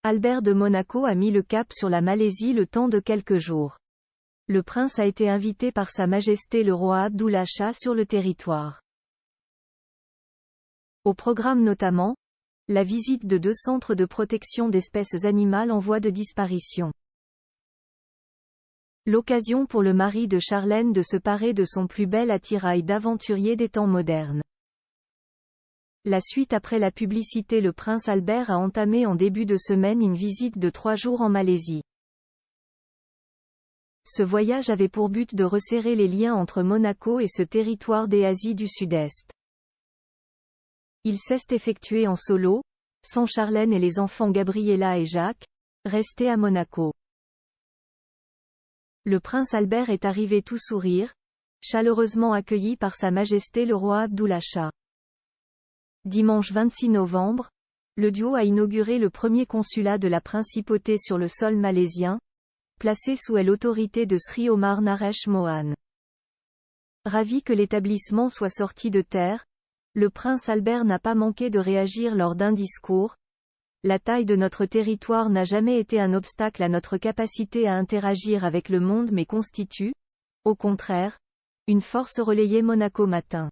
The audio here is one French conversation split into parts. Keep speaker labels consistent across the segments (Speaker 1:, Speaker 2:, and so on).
Speaker 1: Albert de Monaco a mis le cap sur la Malaisie le temps de quelques jours. Le prince a été invité par Sa Majesté le roi Abdullah Shah sur le territoire. Au programme notamment, la visite de 2 centres de protection d'espèces animales en voie de disparition. L'occasion pour le mari de Charlène de se parer de son plus bel attirail d'aventurier des temps modernes. La suite après la publicité. Le prince Albert a entamé en début de semaine une visite de 3 jours en Malaisie. Ce voyage avait pour but de resserrer les liens entre Monaco et ce territoire des Asies du Sud-Est. Il s'est effectué en solo, sans Charlène et les enfants Gabriella et Jacques, restés à Monaco. Le prince Albert est arrivé tout sourire, chaleureusement accueilli par Sa Majesté le roi Abdullah Shah. Dimanche 26 novembre, le duo a inauguré le premier consulat de la principauté sur le sol malaisien, placé sous l'autorité de Sri Omar Naresh Mohan. Ravi que l'établissement soit sorti de terre, le prince Albert n'a pas manqué de réagir lors d'un discours. La taille de notre territoire n'a jamais été un obstacle à notre capacité à interagir avec le monde mais constitue, au contraire, une force. Relayée Monaco Matin.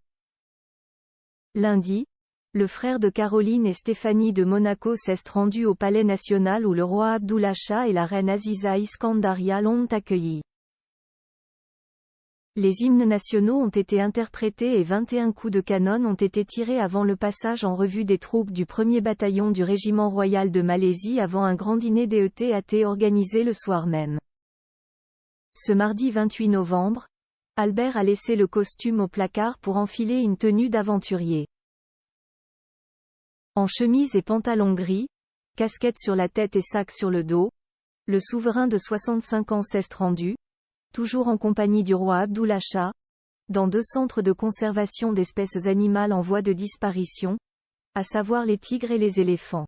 Speaker 1: Lundi, le frère de Caroline et Stéphanie de Monaco s'est rendu au Palais National où le roi Abdullah Shah et la reine Aziza Iskandaria l'ont accueilli. Les hymnes nationaux ont été interprétés et 21 coups de canon ont été tirés avant le passage en revue des troupes du 1er bataillon du Régiment royal de Malaisie avant un grand dîner DETAT organisé le soir même. Ce mardi 28 novembre, Albert a laissé le costume au placard pour enfiler une tenue d'aventurier. En chemise et pantalon gris, casquette sur la tête et sac sur le dos, le souverain de 65 ans s'est rendu, toujours en compagnie du roi Abdullah Shah, dans 2 centres de conservation d'espèces animales en voie de disparition, à savoir les tigres et les éléphants.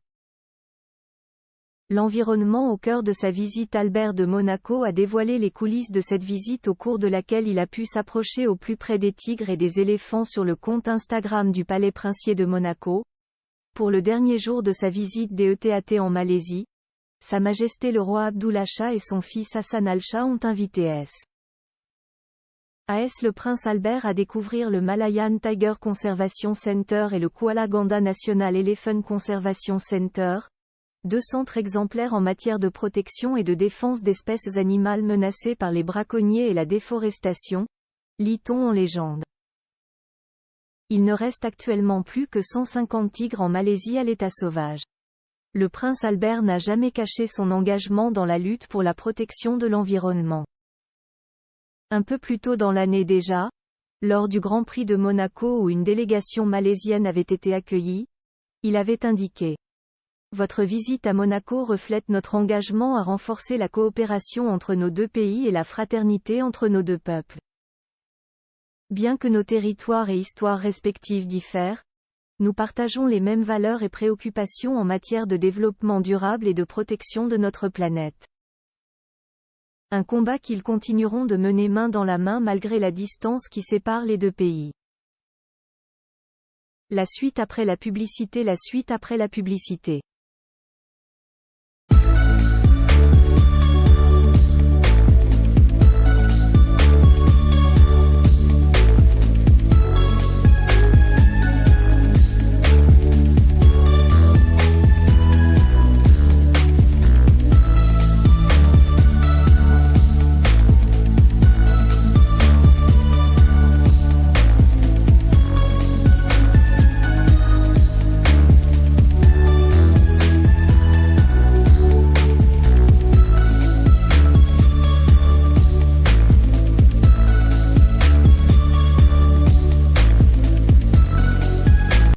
Speaker 1: L'environnement au cœur de sa visite. Albert de Monaco a dévoilé les coulisses de cette visite au cours de laquelle il a pu s'approcher au plus près des tigres et des éléphants sur le compte Instagram du Palais princier de Monaco. Pour le dernier jour de sa visite DETAT en Malaisie, Sa Majesté le roi Abdullah Shah et son fils Hassan Al-Shah ont invité le prince Albert à découvrir le Malayan Tiger Conservation Center et le Kuala Ganda National Elephant Conservation Center, 2 centres exemplaires en matière de protection et de défense d'espèces animales menacées par les braconniers et la déforestation, lit-on en légende. Il ne reste actuellement plus que 150 tigres en Malaisie à l'état sauvage. Le prince Albert n'a jamais caché son engagement dans la lutte pour la protection de l'environnement. Un peu plus tôt dans l'année déjà, lors du Grand Prix de Monaco où une délégation malaisienne avait été accueillie, il avait indiqué : votre visite à Monaco reflète notre engagement à renforcer la coopération entre nos 2 pays et la fraternité entre nos 2 peuples. Bien que nos territoires et histoires respectives diffèrent, nous partageons les mêmes valeurs et préoccupations en matière de développement durable et de protection de notre planète. Un combat qu'ils continueront de mener main dans la main malgré la distance qui sépare les 2 pays. La suite après la publicité.